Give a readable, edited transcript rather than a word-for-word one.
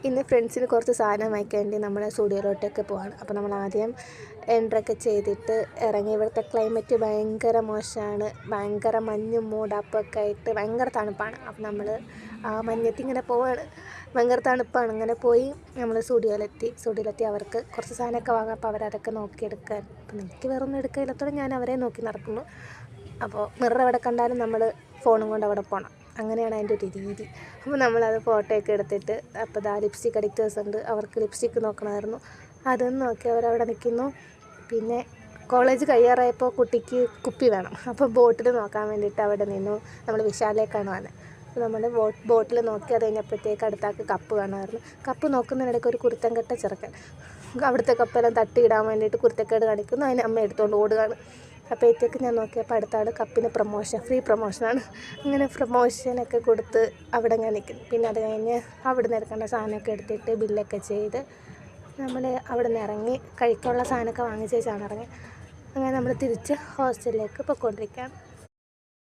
ഇന്ന് ഫ്രണ്ട്സിന് കുറച്ച് സാധനം വാങ്ങിക്കാൻ വേണ്ടി നമ്മൾ സ്റ്റുഡിയോയിലോട്ടൊക്കെ പോവാണ്. അപ്പോൾ നമ്മൾ ആദ്യം എൻട്രൊക്കെ ചെയ്തിട്ട് ഇറങ്ങി. ഇവിടുത്തെ ക്ലൈമറ്റ് ഭയങ്കര മോശമാണ്. ഭയങ്കര മഞ്ഞും മൂടാപ്പൊക്കെ ആയിട്ട് ഭയങ്കര തണുപ്പാണ്. അപ്പോൾ നമ്മൾ ആ മഞ്ഞത്ത് ഇങ്ങനെ പോവാണ്. ഭയങ്കര തണുപ്പാണ്. അങ്ങനെ പോയി നമ്മൾ സ്റ്റുഡിയോയിലെത്തി അവർക്ക് കുറച്ച് സാധനമൊക്കെ വാങ്ങാം. അപ്പോൾ അവരതൊക്കെ നോക്കിയെടുക്കാൻ. അപ്പോൾ എനിക്ക് വേറെ ഒന്നും എടുക്കാനില്ലാത്തോടെ ഞാൻ അവരെ നോക്കി നടക്കുന്നു. അപ്പോൾ മിറർ എവിടെ കണ്ടാലും നമ്മൾ ഫോണും കൊണ്ട് അവിടെ പോകണം. അങ്ങനെയാണ് അതിൻ്റെ ഒരു രീതി. അപ്പോൾ നമ്മളത് ഫോട്ടോയൊക്കെ എടുത്തിട്ട് അപ്പോൾ ലിപ്സ്റ്റിക് അഡിക്റ്റേഴ്സ് ഉണ്ട്, അവർക്ക് ലിപ്സ്റ്റിക്ക് നോക്കണമായിരുന്നു. അതൊന്നും നോക്കി അവരവിടെ നിൽക്കുന്നു. പിന്നെ കോളേജ് കഴിയാറായപ്പോൾ കുട്ടിക്ക് കുപ്പി വേണം. അപ്പോൾ ബോട്ടിൽ നോക്കാൻ വേണ്ടിയിട്ട് അവിടെ നിന്നു. നമ്മൾ വിശാലേക്കാണ് വന്നത്. അപ്പോൾ നമ്മൾ ബോട്ടിൽ നോക്കി അത് കഴിഞ്ഞപ്പോഴത്തേക്ക് അടുത്താക്ക് കപ്പ് കാണുമായിരുന്നു. കപ്പ് നോക്കുന്നതിനിടയ്ക്ക് ഒരു കുരുത്തം കെട്ട ചെറുക്കൻ അവിടുത്തെ കപ്പെല്ലാം തട്ടിയിടാൻ വേണ്ടിയിട്ട് കുരുത്തക്കേട് കാണിക്കുന്നു. അതിന് അമ്മ എടുത്തുകൊണ്ട് ഓടുകയാണ്. അപ്പോഴത്തേക്ക് ഞാൻ നോക്കിയപ്പോൾ അടുത്ത ആൾ കപ്പിന് ഫ്രീ പ്രൊമോഷനാണ്. അങ്ങനെ പ്രൊമോഷനൊക്കെ കൊടുത്ത് അവിടെ ഞാൻ നിൽക്കുന്നു. പിന്നെ അത് കഴിഞ്ഞ് അവിടെ നിന്ന് എടുക്കേണ്ട സാധനമൊക്കെ എടുത്തിട്ട് ബില്ലൊക്കെ ചെയ്ത് നമ്മൾ അവിടെ നിന്ന് ഇറങ്ങി. കഴിക്കാനുള്ള സാധനമൊക്കെ വാങ്ങിച്ചേച്ചാണ് ഇറങ്ങി. അങ്ങനെ നമ്മൾ തിരിച്ച് ഹോസ്റ്റലിലേക്ക് പോയിക്കൊണ്ടിരിക്കുകയാണ്.